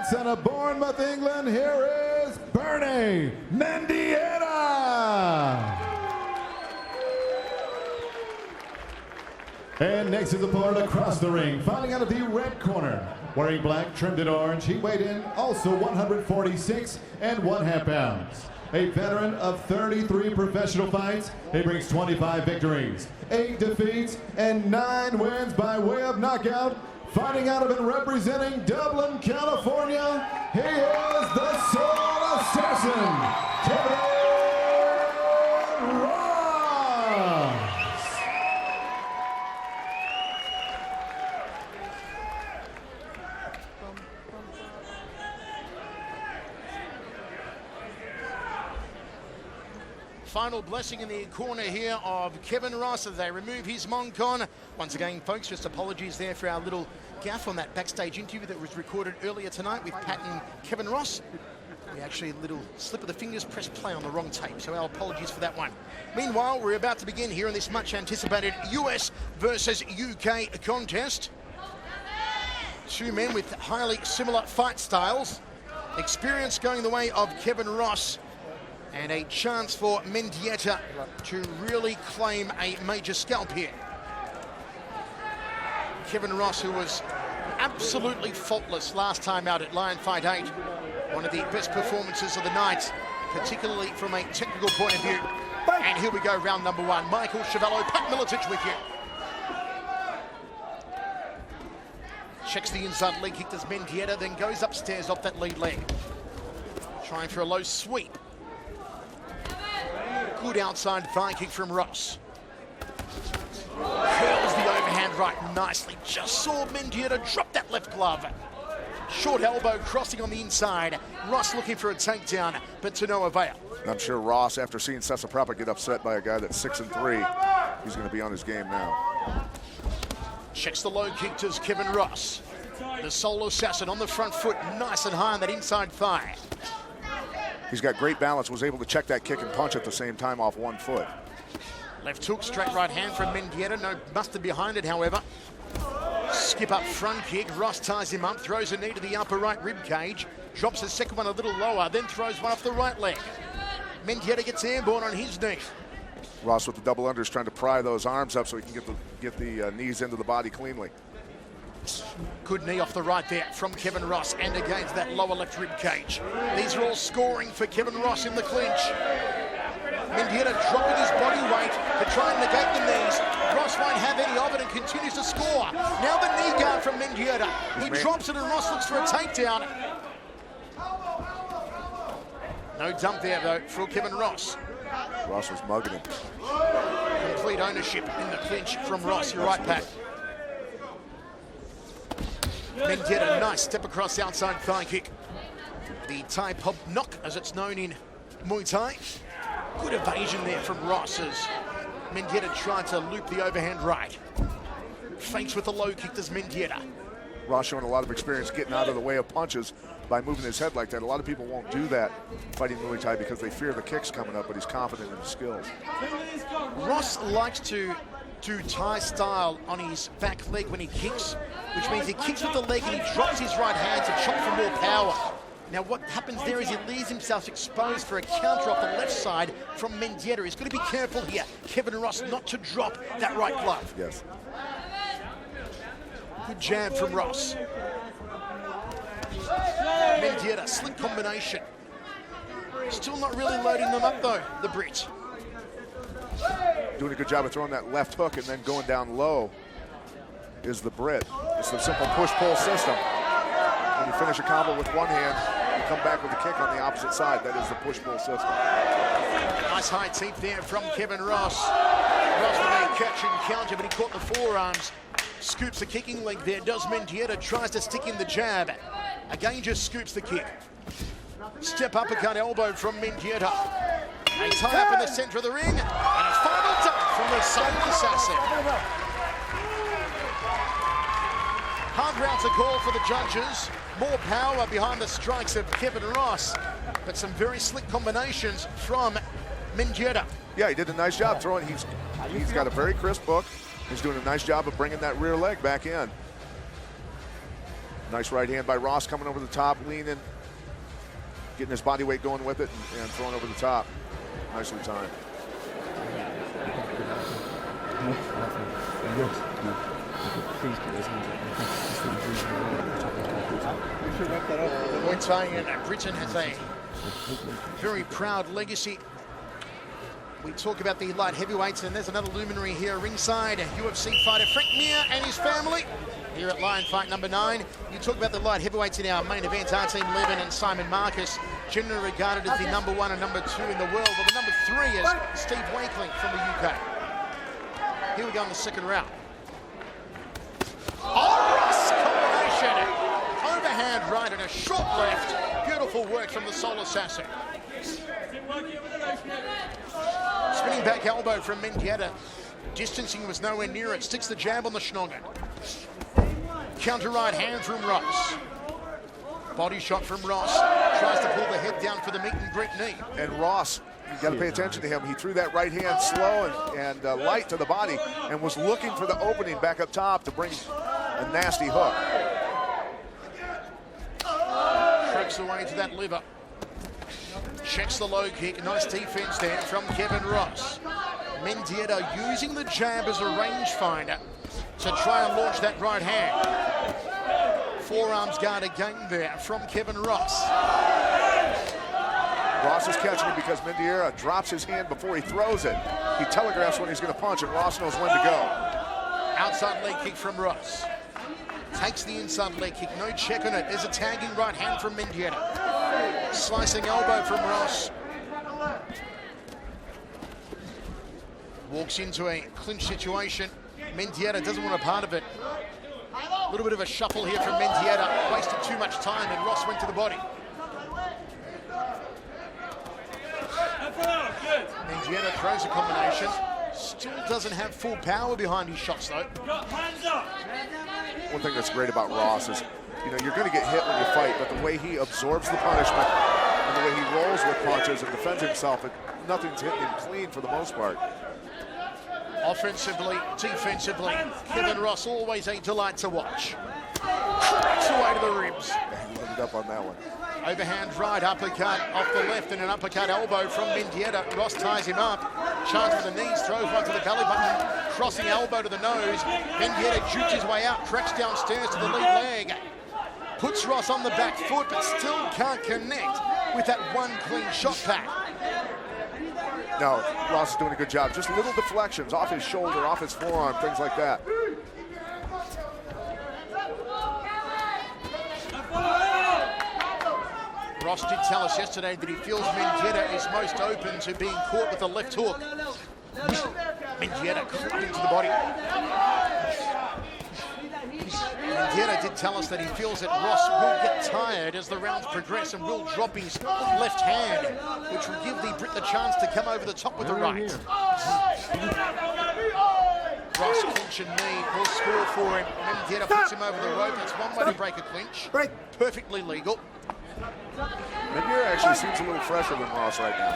Fights out of Bournemouth, England, here is Bernie Mendieta. And next is opponent across the ring, fighting out of the red corner. Wearing black, trimmed in orange, he weighed in also 146 1/2 pounds. A veteran of 33 professional fights, he brings 25 victories, 8 defeats, and 9 wins by way of knockout. Fighting out of and representing Dublin, California, he is the Soul Assassin, Kevin Ross. Final blessing in the corner here of Kevin Ross as they remove his Moncon. Once again, folks, just apologies there for our little gaffe on that backstage interview that was recorded earlier tonight with Pat and Kevin Ross. We actually, a little slip of the fingers, pressed play on the wrong tape, so our apologies for that one. Meanwhile, we're about to begin here in this much anticipated US versus UK contest. Two men with highly similar fight styles. Experience going the way of Kevin Ross, and a chance for Mendieta to really claim a major scalp here. Kevin Ross, who was absolutely faultless last time out at Lion Fight 8. One of the best performances of the night, particularly from a technical point of view. And here we go, round number 1. Michael Chavallo, Pat Miletich with you. Checks the inside leg kick, does Mendieta, then goes upstairs off that lead leg. Trying for a low sweep. Good outside thigh kick from Ross. Curls the overhand right nicely. Just saw Mendieta drop that left glove. Short elbow crossing on the inside. Ross looking for a takedown, but to no avail. I'm sure Ross, after seeing Sessaprapa get upset by a guy that's 6-3, he's going to be on his game now. Checks the low kick, does Kevin Ross. The Soul Assassin on the front foot, nice and high on that inside thigh. He's got great balance, was able to check that kick and punch at the same time off one foot. Left hook, straight right hand from Mendieta. No mustard behind it, however. Skip up front kick. Ross ties him up, throws a knee to the upper right rib cage. Drops the second one a little lower, then throws one off the right leg. Mendieta gets airborne on his knee. Ross with the double unders trying to pry those arms up so he can get the knees into the body cleanly. Good knee off the right there from Kevin Ross and against that lower left rib cage. These are all scoring for Kevin Ross in the clinch. Mendieta dropping his body weight to try and negate the knees. Ross won't have any of it and continues to score. Now the knee guard from Mendieta. He drops it and Ross looks for a takedown. No dump there though for Kevin Ross. Ross was mugging him. Complete ownership in the clinch from Ross. You're right, Pat. Mendieta, nice step across outside thigh kick. The Thai pub knock, as it's known in Muay Thai. Good evasion there from Ross as Mendieta tried to loop the overhand right. Feints with the low kick, does Mendieta. Ross showing a lot of experience getting out of the way of punches by moving his head like that. A lot of people won't do that fighting Muay Thai because they fear the kicks coming up, but he's confident in his skills. Ross likes to do Thai style on his back leg when he kicks, which means he kicks with the leg and he drops his right hand to chop for more power. Now what happens there is he leaves himself exposed for a counter off the left side from Mendieta. He's got to be careful here, Kevin Ross, not to drop that right glove. Yes. Good jab from Ross. Mendieta, slick combination. Still not really loading them up though, the Brit. Doing a good job of throwing that left hook and then going down low is the Brit. It's the simple push-pull system. When you finish a combo with one hand, you come back with a kick on the opposite side. That is the push-pull system. Nice high teep there from Kevin Ross. Ross with a catch and counter, but he caught the forearms. Scoops the kicking leg there, does Mendieta, tries to stick in the jab. Again, just scoops the kick. Step uppercut elbow from Mendieta. A tie up in the center of the ring, and a final duck from the Soul Assassin. Hard round to call for the judges. More power behind the strikes of Kevin Ross, but some very slick combinations from Mendieta. Yeah, he did a nice job throwing. He's got a very crisp hook. He's doing a nice job of bringing that rear leg back in. Nice right hand by Ross coming over the top, leaning, getting his body weight going with it, and throwing over the top. Nicely timed. Muay Thai in Britain has a very proud legacy. We talk about the light heavyweights, and there's another luminary here ringside, UFC fighter Frank Mir and his family here at Lion Fight number 9. You talk about the light heavyweights in our main event, Artem Levin and Simon Marcus, generally regarded as the number 1 and number 2 in the world. Well, the number 3 is Steve Wakeling from the UK. Here we go in the second round. Oh, Ross combination. Overhand right and a short left. Beautiful work from the Soul Assassin. Spinning back elbow from Mendieta. Distancing was nowhere near it. Sticks the jab on the schnonger. Counter right hand from Ross. Body shot from Ross. Tries to pull the head down for the meet and greet knee. And Ross, you got to pay attention to him. He threw that right hand slow and light to the body and was looking for the opening back up top to bring a nasty hook. Tracks away to that liver. Checks the low kick. Nice defense there from Kevin Ross. Mendieta using the jab as a rangefinder to try and launch that right hand. Forearms guard again there from Kevin Ross. Ross is catching it because Mendieta drops his hand before he throws it. He telegraphs when he's going to punch, and Ross knows when to go. Outside leg kick from Ross. Takes the inside leg kick, no check on it. There's a tagging right hand from Mendieta. Slicing elbow from Ross. Walks into a clinch situation. Mendieta doesn't want a part of it. A little bit of a shuffle here from Mendieta. Wasted too much time and Ross went to the body. Mendieta throws a combination. Still doesn't have full power behind his shots though. One thing that's great about Ross is, you know, you're going to get hit when you fight, but the way he absorbs the punishment and the way he rolls with punches and defends himself, nothing's hitting him clean for the most part. Offensively, defensively, Kevin Ross always a delight to watch. Cracks away to the ribs. He loaded up on that one. Overhand right uppercut off the left and an uppercut elbow from Mendieta. Ross ties him up, charges with the knees, throws one to the belly button, crossing elbow to the nose. Mendieta jukes his way out, cracks downstairs to the lead leg. Puts Ross on the back foot, but still can't connect with that one clean shot back. No, Ross is doing a good job. Just little deflections off his shoulder, off his forearm, things like that. Ross did tell us yesterday that he feels Mendieta is most open to being caught with a left hook. Mendieta clubbing to the body. Mendieta did tell us that he feels that Ross will get tired as the rounds progress and will drop his left hand, which will give the Brit the chance to come over the top with the right. Ross clinch and knee will score for him. Mendieta puts him over the rope. That's one way to break a clinch. Perfectly legal. Mendieta actually seems a little fresher than Ross right now.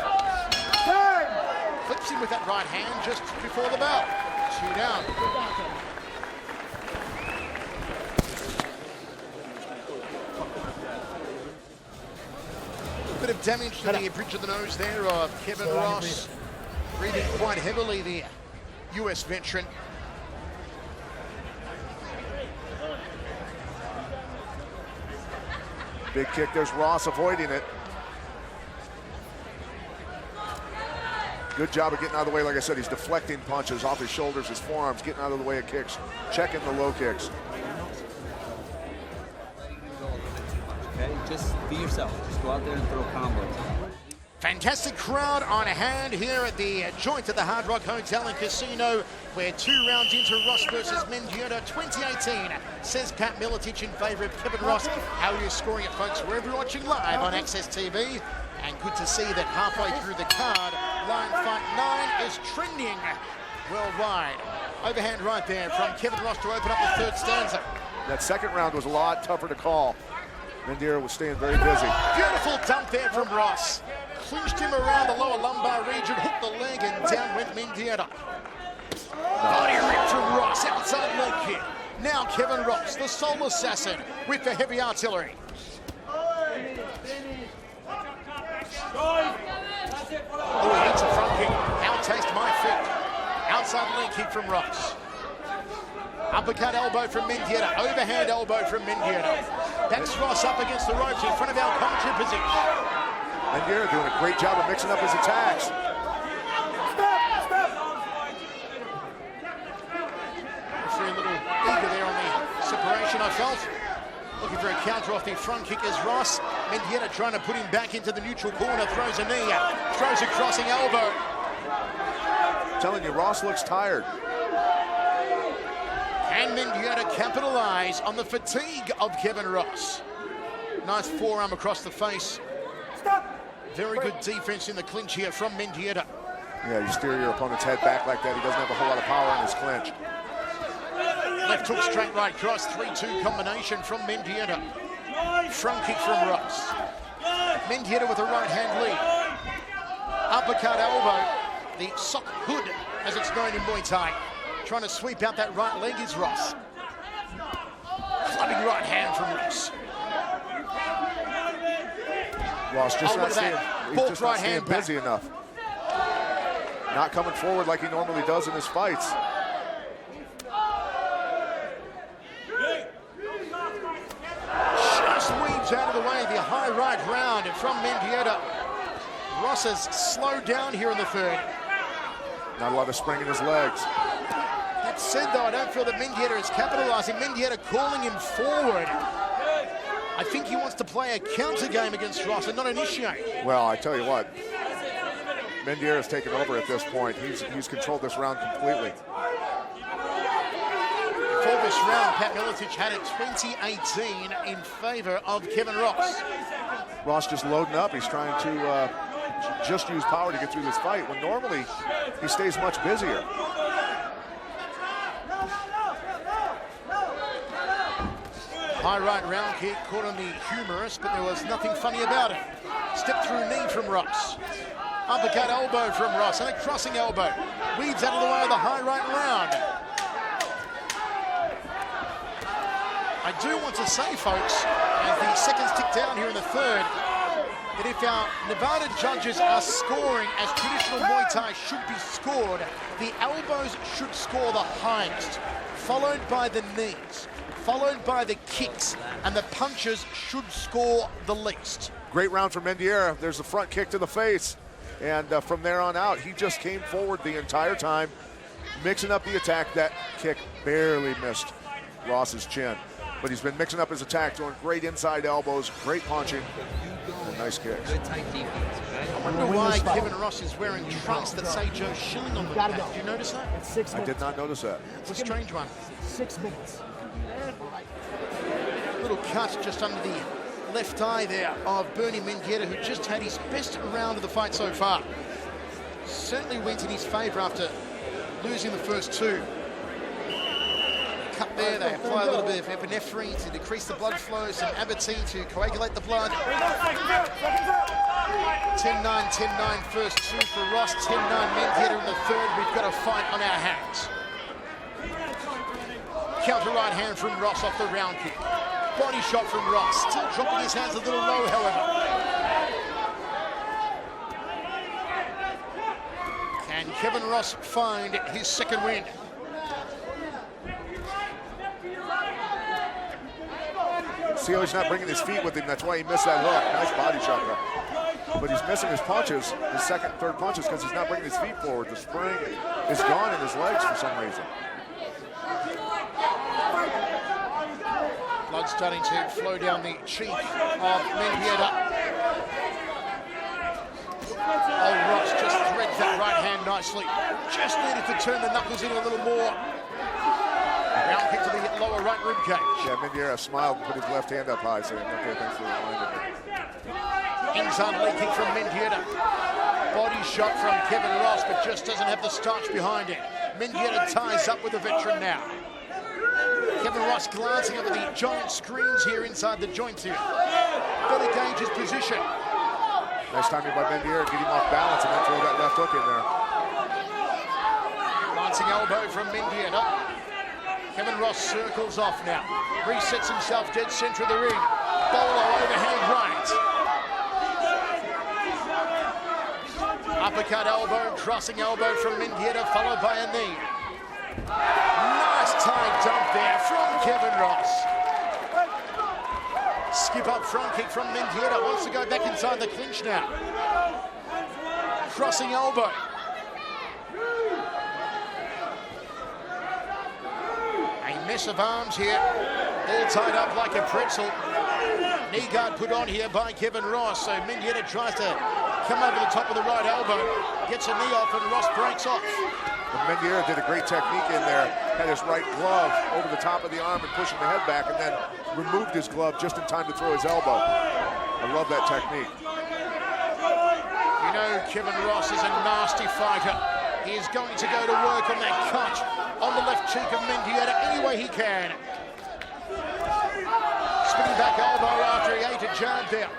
Flips him with that right hand just before the bell. 2 down. Bit of damage to the bridge of the nose there of Kevin Ross. Breathing quite heavily, the US veteran. Big kick, there's Ross avoiding it. Good job of getting out of the way. Like I said, he's deflecting punches off his shoulders, his forearms, getting out of the way of kicks, checking the low kicks. Okay, just be yourself. Just go out there and throw combos. Fantastic crowd on hand here at the joint at the Hard Rock Hotel and Casino. We're 2 rounds into Ross versus Mendieta 2018, says Pat Miletich in favor of Kevin Ross. How are you scoring it, folks? Wherever you're watching live on Access TV. And good to see that halfway through the card, Lion Fight 9 is trending worldwide. Overhand right there from Kevin Ross to open up the third stanza. That second round was a lot tougher to call. Mendieta was staying very busy. Beautiful dump there from Ross. Clinched him around the lower lumbar region, hooked the leg, and down went Mendieta. Body rip from Ross, outside leg kick. Now Kevin Ross, the Soul Assassin, with the heavy artillery. Oh, he hits a front kick. Now taste my feet. Outside leg kick from Ross. Uppercut elbow from Mendieta. Overhand elbow from Mendieta. Backs Ross up against the ropes in front of our commentary position. Mendieta doing a great job of mixing up his attacks. A little eager there on the separation, I felt. Looking for a counter off the front kick as Ross. Mendieta trying to put him back into the neutral corner. Throws a knee, throws a crossing elbow. I'm telling you, Ross looks tired. Can Mendieta capitalize on the fatigue of Kevin Ross? Nice forearm across the face. Very good defense in the clinch here from Mendieta. Yeah, you steer your opponent's head back like that. He doesn't have a whole lot of power in his clinch. Left hook, straight right cross, 3-2 combination from Mendieta. Front kick from Ross. Mendieta with a right hand lead. Uppercut elbow, the sock hood as it's known in Muay Thai. Trying to sweep out that right leg is Ross. Clubbing right hand from Ross. Ross just not staying, Both just right not staying hand busy back. enough. Not coming forward like he normally does in his fights. Just weaves out of the way the high right round from Mendieta. Ross has slowed down here in the third. Not a lot of spring in his legs. That said, though, I don't feel that Mendieta is capitalizing. Mendieta calling him forward. I think he wants to play a counter game against Ross and not initiate. Well, I tell you what, Mendieta's taken over at this point. He's controlled this round completely. For this round, Pat Miletich had it 20-18 in favor of Kevin Ross. Ross just loading up. He's trying to just use power to get through this fight, when normally he stays much busier. High right round kick caught on the humerus, but there was nothing funny about it. Step through knee from Ross. Uppercut elbow from Ross and a crossing elbow. Weaves out of the way of the high right round. I do want to say, folks, as the seconds tick down here in the third, that if our Nevada judges are scoring as traditional Muay Thai should be scored, the elbows should score the highest, followed by the knees, followed by the kicks, and the punches should score the least. Great round for Mendieta. There's a front kick to the face. And from there on out, he just came forward the entire time, mixing up the attack. That kick barely missed Ross's chin. But he's been mixing up his attack, doing great inside elbows, great punching, and nice kicks. Good tight defense, okay? I wonder why Kevin Ross is wearing trunks that say Joe Schilling on them. Did you notice that? It's 6 I minutes. did not notice that. It's a strange one. 6 minutes. Little cut just under the left eye there of Bernie Mendieta, who just had his best round of the fight so far. Certainly went in his favor after losing the first two. Cut there, they apply a little bit of epinephrine to decrease the blood flow, some Abatine to coagulate the blood. 10-9, 10-9 first two for Ross, 10-9 Mendieta in the third. We've got a fight on our hands. Counter right hand from Ross off the round kick. Body shot from Ross, still dropping his hands a little low, however. Can Kevin Ross find his second win? See how he's not bringing his feet with him. That's why he missed that hook. Nice body shot, though. But he's missing his punches, his second, third punches, because he's not bringing his feet forward. The spring is gone in his legs for some reason. Blood starting to flow down the cheek of Mendieta. Oh, Ross just threads that right hand nicely. Just needed to turn the knuckles in a little more. Round kick to the lower right rib cage. Yeah, Mendieta smiled and put his left hand up high, saying, okay, thanks for reminding me. Inside leg kick from Mendieta. Body shot from Kevin Ross, but just doesn't have the starch behind it. Mendieta ties up with the veteran now. Kevin Ross glancing over the giant screens here inside the joints here. Better gauge his position. Nice timing by Mendieta, get him off balance and then throw that left hook in there. Glancing elbow from Mendieta. Kevin Ross circles off now. Resets himself dead center of the ring. Bolo overhand right. Uppercut elbow, crossing elbow from Mendieta, followed by a knee. Nice tight dump there from Kevin Ross. Skip up front kick from Mendieta. Wants to go back inside the clinch now. Crossing elbow. A mess of arms here. All tied up like a pretzel. Knee guard put on here by Kevin Ross. So Mendieta tries to come over the top of the right elbow. Gets a knee off and Ross breaks off. And Mendieta did a great technique in there. Had his right glove over the top of the arm and pushing the head back, and then removed his glove just in time to throw his elbow. I love that technique. You know Kevin Ross is a nasty fighter. He is going to go to work on that cut on the left cheek of Mendieta any way he can. Spinning back elbow after he ate a jab there.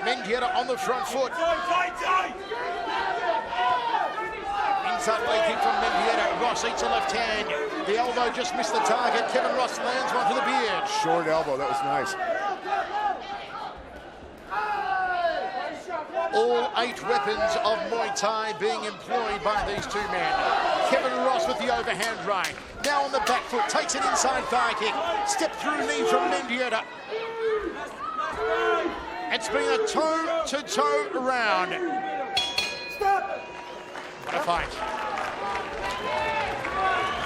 Mendieta on the front foot. Inside leg kick from Mendieta. Ross eats a left hand. The elbow just missed the target. Kevin Ross lands one to the beard. Short elbow, that was nice. All 8 weapons of Muay Thai being employed by these two men. Kevin Ross with the overhand right. Now on the back foot, takes an inside thigh kick. Step through knee from Mendieta. It's been a toe-to-toe round. What a fight.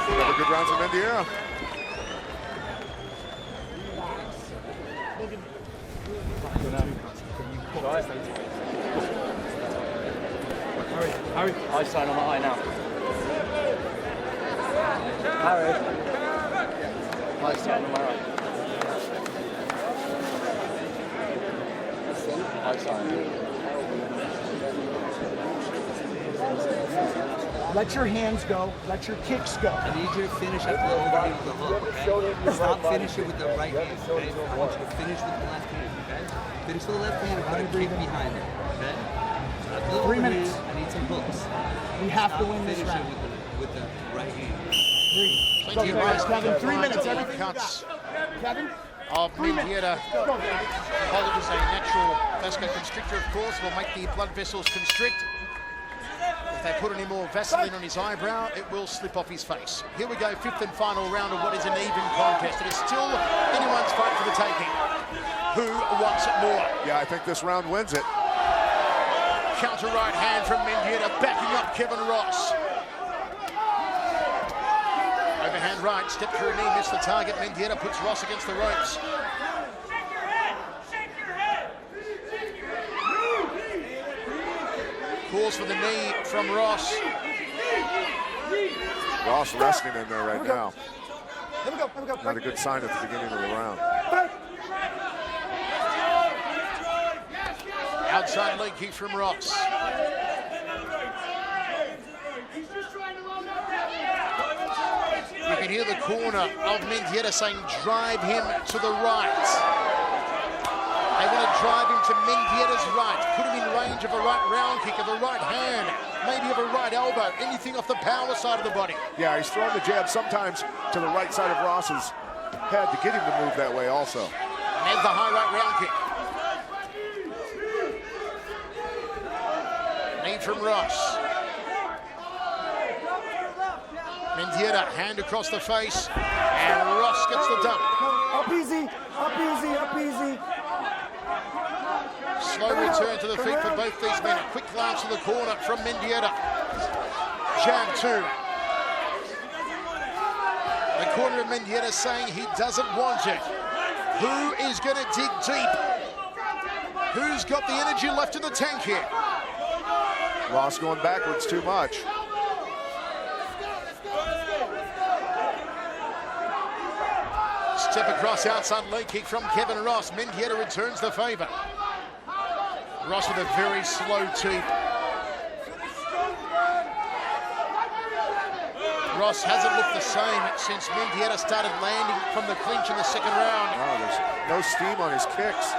Another good round from Mendieta. Harry. I sign on my eye now. Harry. I sign on my eye. I sign. Let your hands go. Let your kicks go. I need you to finish at the overhand with the hook, okay? Stop finishing with the right hand, okay? I want you to finish with the left hand, okay? Finish with the left hand and put a kick behind it, okay? So 3 minutes. I need some hooks. We have to win this Finish round. it with the right hand. 3. Go, guys, Kevin. 3 minutes. Everything you Cuts got. Kevin. of 3 minutes. Mendieta. Go, Kevin. Hold it as a natural vasoconstrictor, of course, will make the blood vessels constrict. If they put any more Vaseline on his eyebrow, it will slip off his face. Here we go, 5th and final round of what is an even contest. It is still anyone's fight for the taking. Who wants it more? Yeah, I think this round wins it. Counter right hand from Mendieta, backing up Kevin Ross. Overhand right, step through knee, missed the target. Mendieta puts Ross against the ropes. Calls for the knee from Ross. Ross resting in there right now. Here we go. Here we go. Not a good sign at the beginning of the round. Outside leg kick from Ross. You can hear the corner of Mendieta saying, drive him to the right. They want to drive him to Mendieta's right, put him in range of a right round kick, of a right hand, maybe of a right elbow, anything off the power side of the body. Yeah, he's throwing the jab sometimes to the right side of Ross's head to get him to move that way also. And there's the high right round kick. Knee from Ross. Mendieta, hand across the face, and Ross gets the dump. Up easy. Up easy. Up easy. Slow return to the feet for both these men. A quick glance to the corner from Mendieta. Jab 2. The corner of Mendieta saying he doesn't want it. Who is going to dig deep? Who's got the energy left in the tank here? Ross going backwards too much. Step across outside leg kick from Kevin Ross. Mendieta returns the favour. Ross with a very slow teep. Ross hasn't looked the same since Mendieta started landing from the clinch in the second round. Oh, there's no steam on his kicks.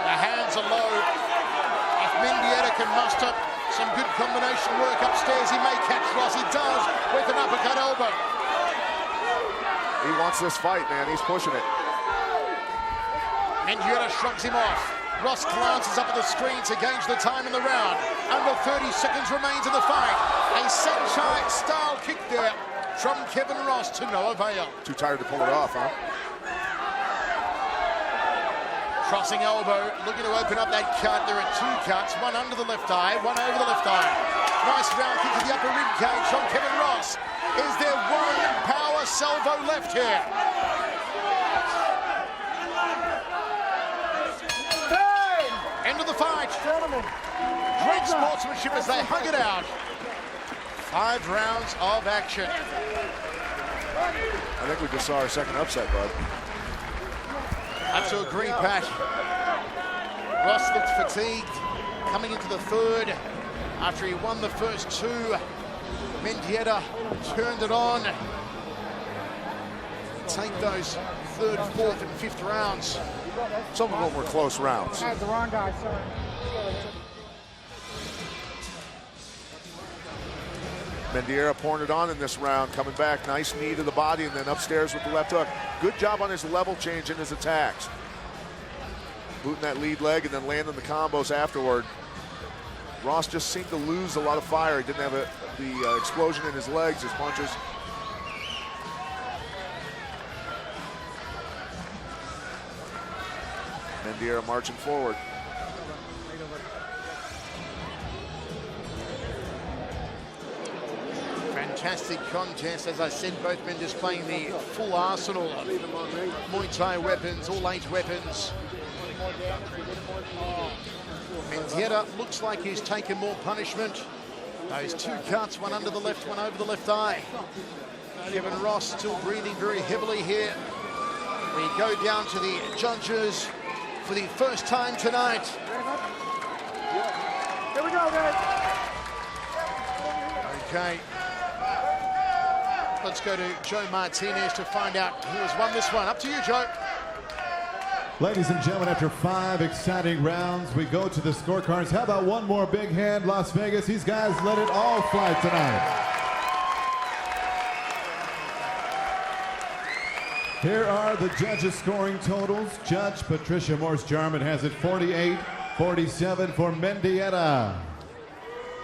The hands are low. If Mendieta can muster Some good combination work upstairs. He may catch Ross. He does with an uppercut elbow. He wants this fight, man. He's pushing it. Mendieta shrugs him off. Ross glances up at the screen to gauge the time in the round. Under 30 seconds remains in the fight. A Senchai-style kick there from Kevin Ross to no avail. Too tired to pull it off, huh? Crossing elbow, looking to open up that cut. There are 2 cuts, one under the left eye, one over the left eye. Nice round kick to the upper rib cage from Kevin Ross. Is there one power salvo left here? End of the fight. Great sportsmanship as they hug it out. 5 rounds of action. I think we just saw our second upset, bud. I have to agree, Pat. Ross looked fatigued coming into the third after he won the first 2. Mendieta turned it on. Take those 3rd, 4th, and 5th rounds. Some of them were close rounds. The wrong guy, sorry. Mendieta pouring it on in this round, coming back, nice knee to the body, and then upstairs with the left hook. Good job on his level change in his attacks. Booting that lead leg and then landing the combos afterward. Ross just seemed to lose a lot of fire. He didn't have the explosion in his legs, his punches. Mendieta marching forward. Fantastic contest. As I said, both men displaying the full arsenal of Muay Thai weapons, all 8 weapons. Mendieta looks like he's taken more punishment. Those 2 cuts, one under the left, one over the left eye. Kevin Ross still breathing very heavily here. We go down to the judges for the first time tonight. Here we go, guys. Okay. Let's go to Joe Martinez to find out who has won this one. Up to you, Joe. Ladies and gentlemen, after 5 exciting rounds, we go to the scorecards. How about one more big hand, Las Vegas? These guys let it all fly tonight. Here are the judges' scoring totals. Judge Patricia Morse-Jarman has it 48-47 for Mendieta.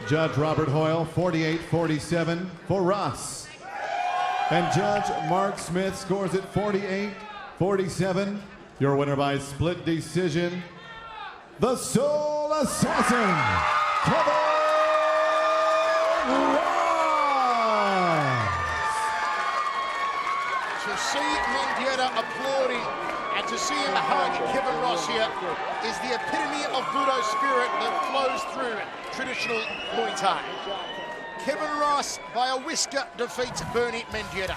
Judge Robert Hoyle, 48-47 for Ross. And Judge Mark Smith scores it 48-47. Your winner by split decision, the Soul Assassin, Kevin Ross. To see Mendieta applauding and to see him hug Kevin Ross here is the epitome of Budo spirit that flows through traditional Muay Thai. Kevin Ross, by a whisker, defeats Bernie Mendieta.